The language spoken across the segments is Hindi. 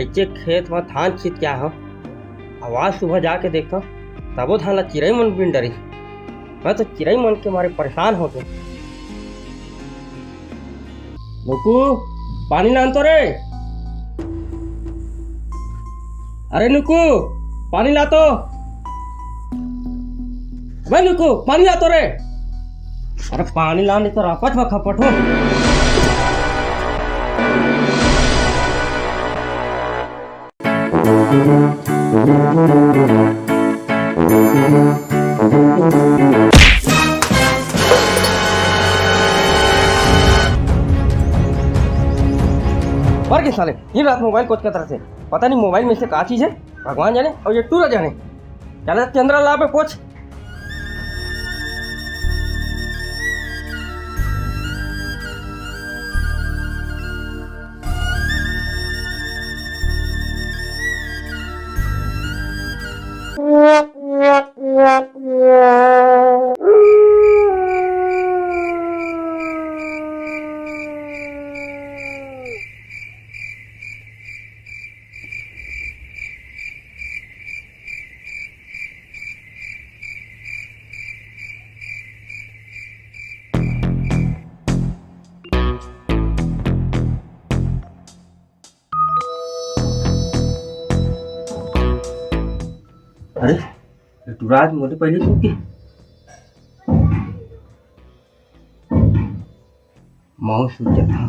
नीचे खेत में धान छित क्या हो आवाज सुबह जाके देखता तबो धान ला चिड़ई मन बिन डरी। मैं तो चिड़ई मन के मारे परेशान हो गए। नुकू पानी लान तो रे, अरे नुकू पानी ला तो, भाई नुकू पानी ला तो रे, अरे पानी लाने तो रापच में खपट हो। मर गए साले ये रात मोबाइल कोच का तरह से, पता नहीं मोबाइल में से क्या चीज है भगवान जाने और ये टूरा जाने। चल चंद्रा ला पे पोछ। अरे टूराज मोटे पहले क्यों की माउस सूझा था।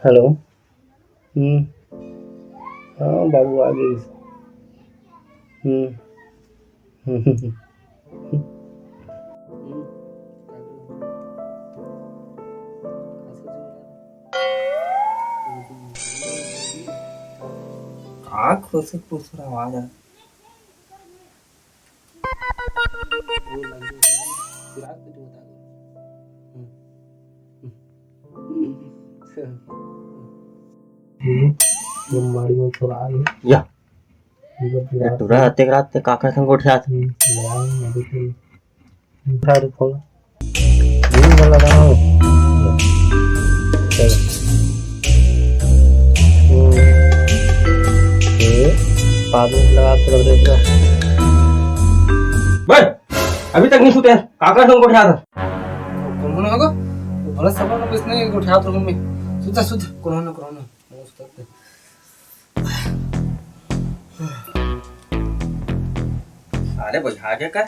हेलो हाँ बाबू आ गई। आँख से कुछ आवाज आ माड़ी में थोड़ा आ गया या टूरा आते रात काका संग उठा था उठा रे फोन ये वाला गाओ चलो ये पागल लगा कर रख देगा भाई अभी तक नहीं सुते काका संग उठा था कौन होगा भला सब लोग इसने उठा था रूम में सुता सुता कोरोना अरे भाई आगे का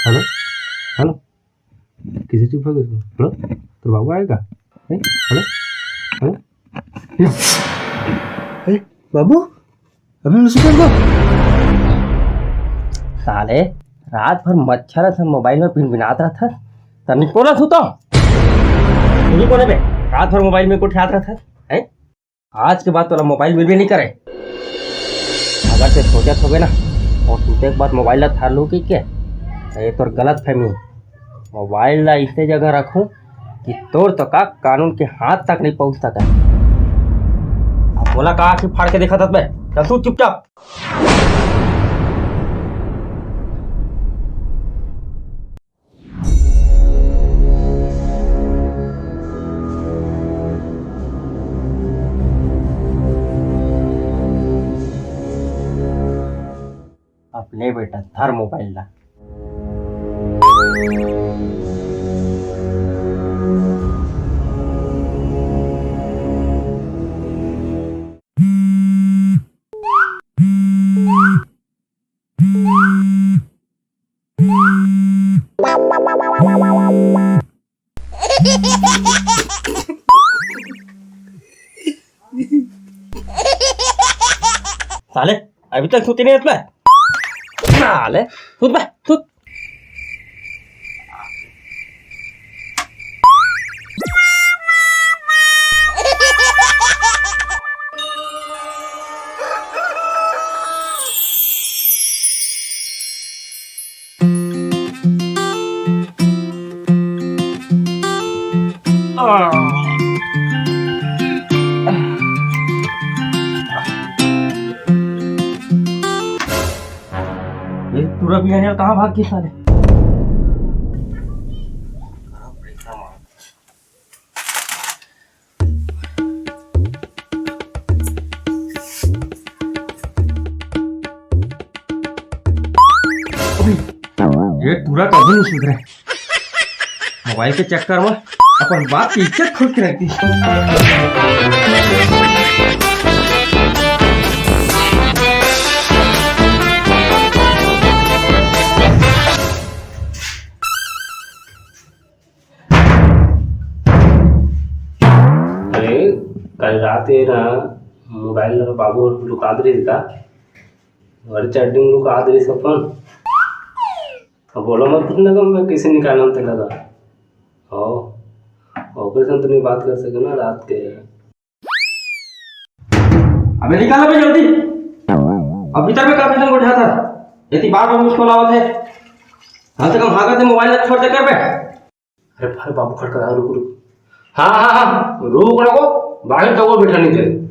हेलो हेलो किसी चुप हो गए? हेलो तो बाबू आएगा? हेलो हेलो बाबू अभी साले रात भर मच्छर से मोबाइल में पिनपिनात रहा था तब कोना सुतो नहीं कोने पे रात भर मोबाइल में कुछ याद रहा था है। आज के बाद तो मोबाइल मिल भी नहीं करे। अगर से सोचत हो गए ना और सूते के बाद मोबाइल थार लो कि क्या ये तो गलत फहमी मोबाइल ला इसे जगह रखूं कि तोर तो का कानून के हाथ तक नहीं पहुंच सका। अब बोला का आंखें फाड़ के देखा था मैं, चल तू चुपचाप। अपने बेटा धर मोबाइल ला। साले अभी तक सोती नहीं है साले, सूत बे सूत। ये पूरा भी यार कहाँ भाग गई साले। ये पूरा कभी नहीं सुधरे। मोबाइल के चक्कर में अपन बाप की इज्जत खोल के रखती। कल रात है ना मोबाइल बाबू लुका रही था और चैटिंग लुका रही सपन। अब बोलो मत कुछ लगा मैं कैसे निकालना तो लगा। हाँ ऑपरेशन तो नहीं बात कर सके ना रात के। अबे निकालो बे जल्दी। अब भीतर में काफी जन उठा था। यदि बार बार मुझको लावा थे कम से कम भागा थे मोबाइल छोड़ दे कर बे। अरे बाबू खड़का रुक रुक। हाँ रुक रखो बाहर तो वो बैठा नहीं थे।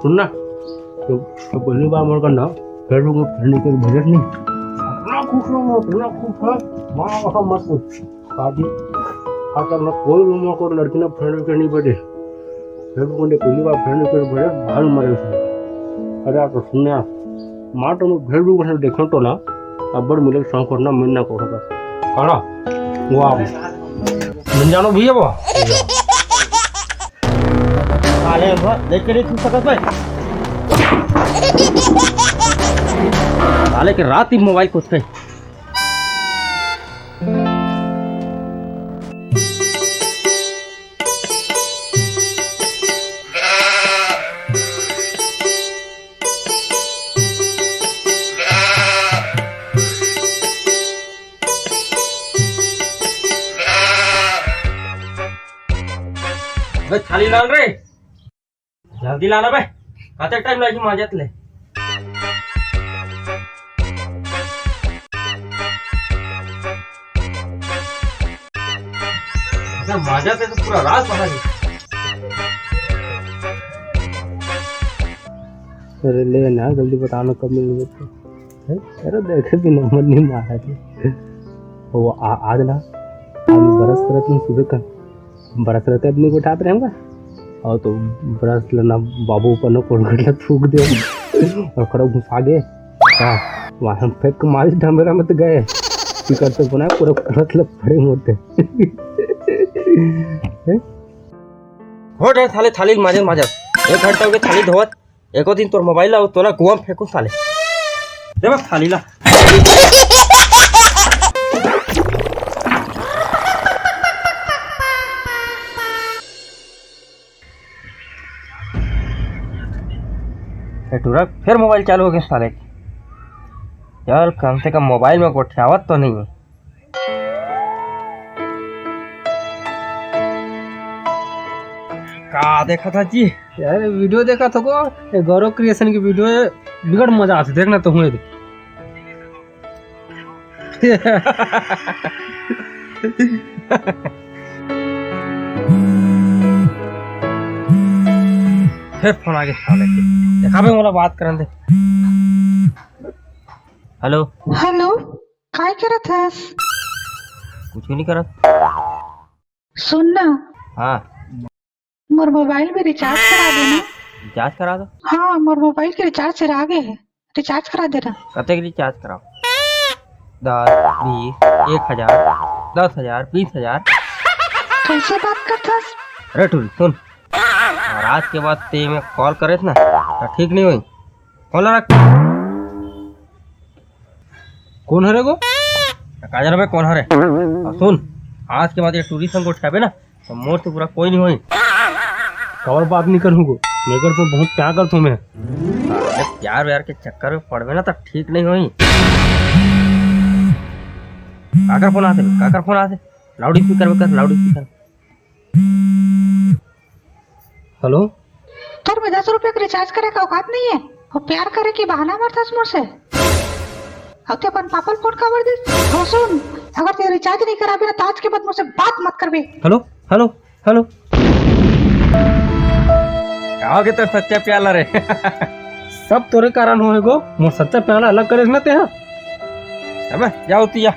सुनना तो पहली बार मोर करना फिर लोग फिरने के बजट नहीं इतना खुश है माँ वहाँ मत कुछ शादी खाता ना कोई उम्र को लड़की ना फिरने के नहीं बजे फिर मुझे पहली बार फिरने के बजट भाल मरे उसमें। अरे आप तो सुनने माँ तो मैं फिर भी वैसे देखो तो ना अब बड़ मिले शौक करना मिलना को होगा खाना वो आप मिल जानो भैया वो साले देख के नहीं छू सकत भाई। साले के रात ही मोबाइल कुछ पे थाली लाल रे जल्दी लाना बे कते टाइम लगी माजत ले। माजा से तो पूरा रात पता नहीं। अरे ले ना जल्दी बताना कब मिलेंगे। अरे देखे भी नंबर नहीं मारा थे वो आज ना आज बरस करत नहीं सुबह का बरस रहते अपने को उठाते रहेंगे और तो बरस लेना बाबू ऊपर न कोड़ कर थूक दे और खड़ा घुसा गए वहाँ फेंक मारी ढमेरा में तो गए करते बना पूरा करत लग पड़े मोटे हो रे थाली थाली माजर माजर 1 घंटा हो गया थाली धोवत। एको दिन तोर मोबाइल ला तो ना कुआं फेंकू साले दे बस थाली ला। टूरा फिर मोबाइल चालू हो गया साले। चल कम से कम मोबाइल में कोठियावत तो नहीं है। का देखा था जी? यार वीडियो देखा था को ये गौरव क्रिएशन की वीडियो है, बिगड़ मजा आती देखना तो हुए फिर फोन आगे साले के देखा बे मोला बात करन दे। हेलो, हेलो, काय करत हस? कुछ भी नहीं करत। सुन ना, हाँ, मोर मोबाइल में रिचार्ज करा देना। रिचार्ज करा दो। हाँ, मोर मोबाइल के रिचार्ज से आगे है, रिचार्ज करा देना। कते के रिचार्ज कराओ? 10, 20, 1000, 10,000, 20,000। कैसे बात करत हस? अरे टूरी सुन, और आज के बाद ते में कॉल करे ना तो ठीक नहीं हुई। कॉल रख। कौन है रे को? काजल में कौन हरे? और सुन, आज के बाद ये टूरी संग उठावे ना तो मोर से पूरा कोई नहीं हुई। और बात नहीं करूँगा, मेरे तो बहुत प्यार करता हूँ मैं। अरे प्यार व्यार के चक्कर में पड़वे ना तो ठीक नहीं हुई। काकर फोन आते? काकर फोन आते? लाउड स्पीकर में कर, लाउड स्पीकर। हेलो, तोर में 10 रुपए का रिचार्ज करे का औकात नहीं है। वो प्यार करे की बहाना मारता मोर से। अब ते अपन पापा फोन कावर दे। हो सुन, अगर ते रिचार्ज नहीं कराबे ना तो आज के बाद मुझसे बात मत करबे। हेलो हेलो हेलो, कहा के तो सच्चा प्यार रे। सब तोरे कारण होए गो, मोर सच्चा प्यार अलग करे ना ते। अबे जाओ तिया।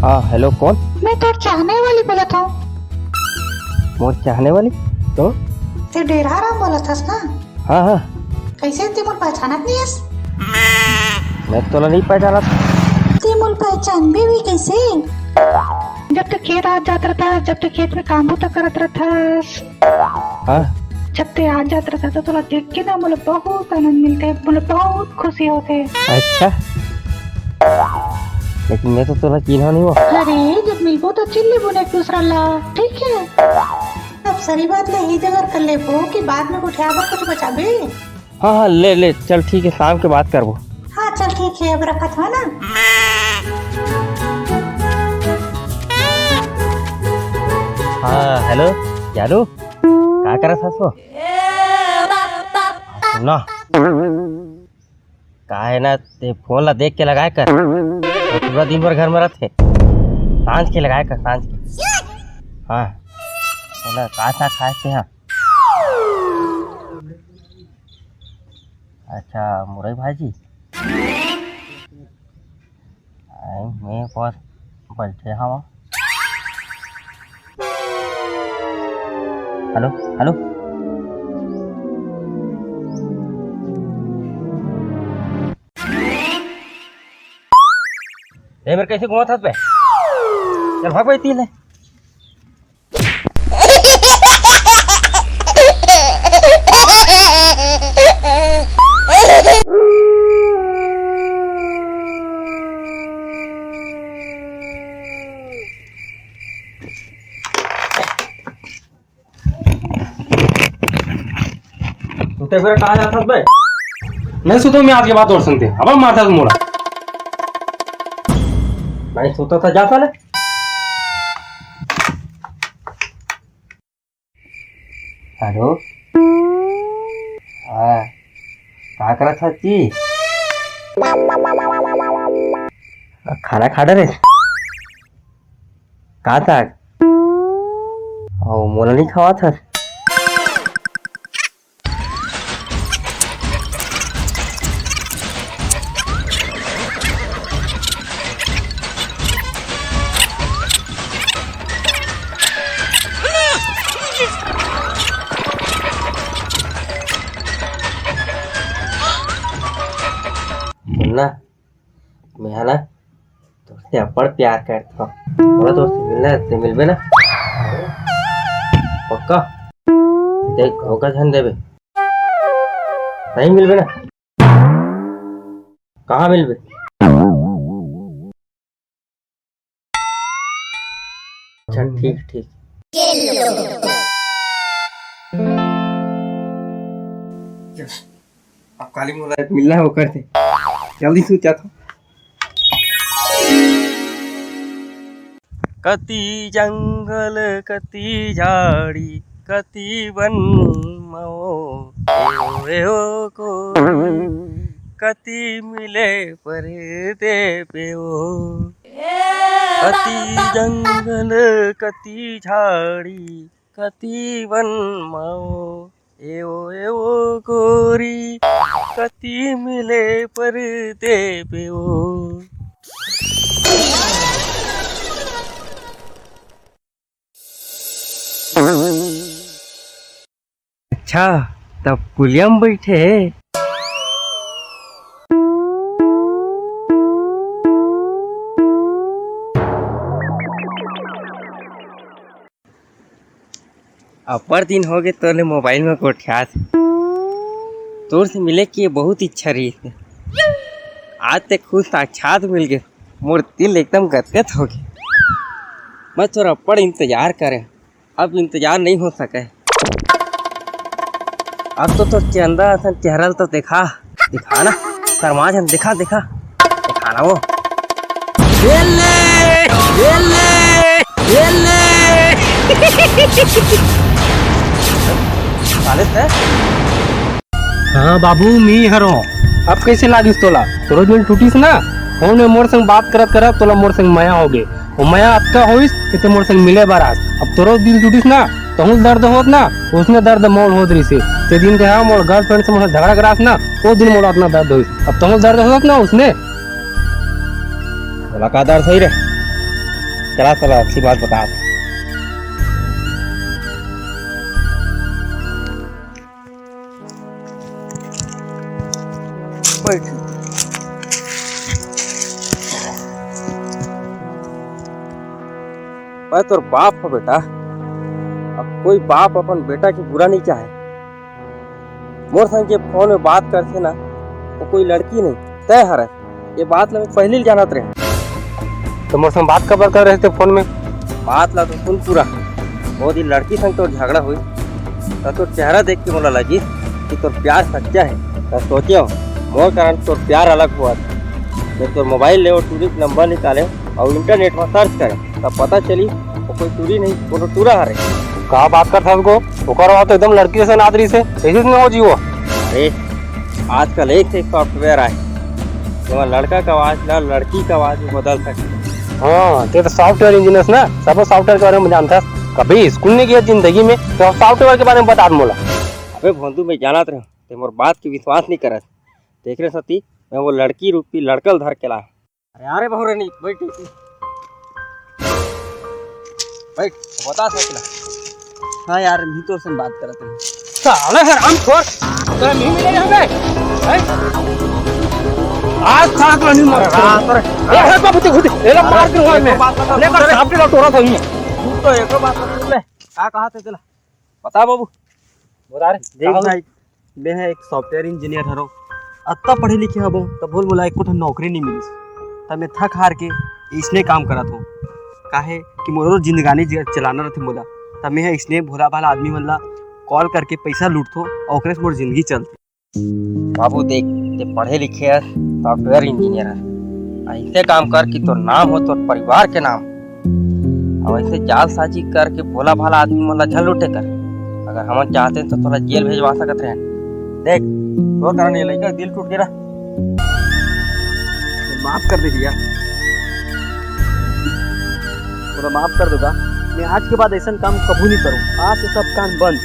हाँ हेलो, कौन? मैं तो चाहने वाली बोला था। मोर चाहने वाली? तो ते डेरा रहा बोला था ना? हाँ हाँ, कैसे ते मोर पहचानत नहीं हस? मैं तो नहीं पहचाना। ते मोर पहचान भी कैसे? जब तक खेत आ जाता था, जब तक खेत में काम होता करत रहता। हाँ, जब ते आ जाता रहता तो तोला देख के ना मुझे बहुत आनंद मिलते, मुझे बहुत खुशी होते। अच्छा, लेकिन मैं तो तोला चिन्हा नहीं हुआ। अरे जब मिलबो तो चिल्ली बोले एक दूसरा ला, ठीक है? अब सारी बात ले ही जगह कर ले वो कि बाद में उठे आकर कुछ बचाबे। हाँ हाँ, ले ले चल, ठीक है, शाम के बात करबो। हाँ चल ठीक है, अब रखा था ना। हाँ हेलो जालू, क्या कर रहा था? सुना का है ना, ते फोन ला देख के लगाए कर, और पूरा दिन भर घर में रहते। सांझ के लगाए कर, सांझ के। हाँ ना, का साथ खाए थे? हाँ अच्छा, मुरई भाजी। मैं बहुत बैठे हाँ। हेलो हेलो, ए मेरे कैसे घुमा था बे? चल भाग भाई, तीन है। तू फिर कहाँ जाता बे? नहीं सुतो मैं आज के बाद और सुनते अब माथा से मोड़ा नहीं सोता था, जा साले। हेलो, हाँ क्या कर रहा था जी? खाना खा रहे? कहा था? मोला नहीं खावा था। सुनना, मैं ना तुझसे अब्बड़ प्यार करता हूँ। थोड़ा दोस्त मिलना ते मिलबे ना पक्का? देख होगा ध्यान देबे, नहीं मिलबे ना? कहाँ मिलबे? अच्छा ठीक ठीक। अब काली मोला मिलना है वो करते जल्दी सोचा था। कति जंगल कति झाड़ी कति वन मो एओ को कति मिले पर दे पेओ। कति जंगल कति झाड़ी कति वन मो एओ एओ गोरी कति मिले पर दे पेओ। अच्छा तब पुलियम बैठे है। अपर दिन हो गए तो मोबाइल में कोठिया तोर से मिले की बहुत इच्छा रही थी। आज तक खुद साक्षात मिल गए मोर दिल एकदम गदगद हो गया। मैं तोरा अपर इंतजार करे अब इंतजार नहीं हो सके। अब तो चंदा असन चेहरा तो दिखा दिखा ना शर्मा जन दिखा दिखा दिखा ना वो हाँ बाबू मी हरो अब कैसे लागिस तोला तोरो दिन टूटीस ना फोन में मोर संग बात करत करत तोला मोर संग माया हो गे और माया अतका होइस कि मोर संग मिले बारात। अब तोरो दिल टूटीस ना तो दर्द होत ना उसने दर्द मोल होत रही से ते दिन के हाँ मोर गर्लफ्रेंड से मोर झगड़ा करास ना वो दिन मोर अपना दर्द होइस। अब तो दर्द होत ना उसने बोला का दर्द सही रे चला चला अच्छी बात बता। मैं तोर बाप हो बेटा। अब कोई बाप अपन बेटा की बुरा नहीं चाहे। मोर संग के फोन में बात करते ना वो कोई लड़की नहीं तय हर ये बात ला मैं पहले ही जानत रहे। तो मोर संग बात कबर कर रहे थे फोन में बात ला तो सुन पूरा। वो दिन लड़की संग तोर झगड़ा हुई तो तोर चेहरा देख के मोला लगी कि तोर प्यार सच्चा है। तो सोचे हो मोर कारण तोर प्यार अलग हुआ। जब तोर मोबाइल ले टूरिस्ट नंबर निकाले और इंटरनेट में सर्च करे तब पता चली वो कोई टूरी नहीं वो टूरा हरे। कहा बात कर था उसको तो एकदम लड़की से नादरी से ऐसे में हो जी वो। अरे आजकल एक से एक सॉफ्टवेयर आए जो लड़का का आवाज ला लड़की का आवाज में बदल सकते। हाँ ते तो सॉफ्टवेयर इंजीनियर ना सब सॉफ्टवेयर के बारे में जानता कभी स्कूल नहीं किया जिंदगी में तो सॉफ्टवेयर के बारे में बता मोला। अबे भोंदू में जानत रहे ते मोर बात की विश्वास नहीं करत। देख रहे सती मैं वो लड़की रूपी लड़कल धर के ला। अरे अरे बहुरे नहीं बैठ बैठ बता सकला। हाँ यार मी तो से बात करत हूँ। साले हराम खोर तो नहीं मिले हमें आज खास नहीं मार ए बाबू ते खुद ए लो मार के होय में लेकर साहब के तोरा थई तू तो एको बात सुन ले का कहा थे तेला बता बाबू बता रे देख भाई मैं है एक सॉफ्टवेयर इंजीनियर हरो अत्ता पढ़े लिखे हबो तब बोल बोला एको नौकरी नहीं मिली तब मैं थक हार के इसने काम करा था काहे कि मोरो जिंदगानी चलाना रहते बोला तब मैं इसने भोला भाला आदमी मन ला कॉल करके पैसा लूटतो और ओकरे से मोर जिंदगी चलती। बाबू देख ते पढ़े लिखे है सॉफ्टवेयर इंजीनियर है ऐसे काम कर कि तोर नाम हो तोर परिवार के नाम और ऐसे जालसाजी करके भोला भाला आदमी मन ला झल लूटे कर। अगर हम चाहते तो तोला जेल भेजवा सकत रहे। देख तो कारण ये लड़का दिल टूट गया माफ कर दे भैया पूरा माफ कर दूंगा। मैं आज के बाद ऐसा काम कभी नहीं करूँ। आज से सब काम बंद।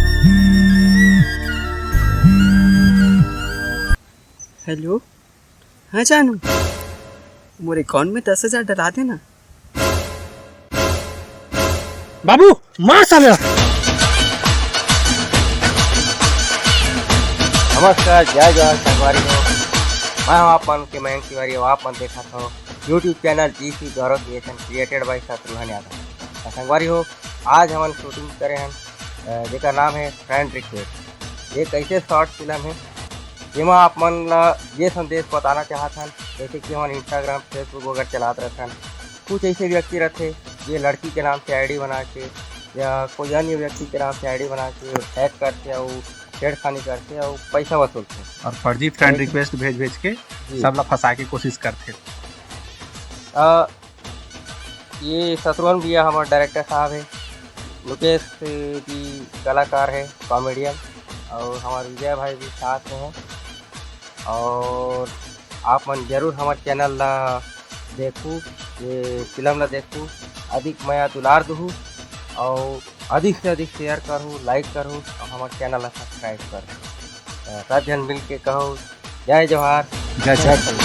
हेलो हाँ जानू मेरे अकाउंट में 10,000 डला देना। बाबू मार साले। नमस्कार जय जवाहर संगवारी हो। मैं हूँ आपन के मयंक तिवारी। आप मन देखा था YouTube channel GC Gaurav creation created by Shatrughan Yadav. संगवारी हो आज हम शूटिंग करे हैं जिसका नाम है फ्रेंड रिक्वेस्ट। एक ऐसे शॉर्ट फिल्म है जिसमें आप मन ये संदेश बताना चाहत हन जैसे कि हम इंस्टाग्राम फेसबुक वगैरह चलाते रहते हैं। कुछ ऐसे व्यक्ति रहते ये लड़की के नाम से आईडी बना के या कोई अन्य व्यक्ति के नाम से आईडी बना के हैक करते और छेड़खानी करते और पैसा वसूलते। और फर्जी फ्रेंड रिक्वेस्ट भेज भेज के जी। सब लोग फंसा के कोशिश करते। ये शत्रुघ्न भैया हमारे डायरेक्टर साहब है, मुकेश जी कलाकार है कॉमेडियन, और हमारे विजय भाई भी साथ में हैं। और आप मन जरूर हमारे चैनल ला देखूँ, ये फिल्म ला देखूँ, अधिक मैं दुलार दूँ और अधिक से अधिक शेयर करूँ, लाइक करूँ और हमारे चैनल ला सब्सक्राइब करूँ। सब जन मिल के कहो जय जवाहर जय जय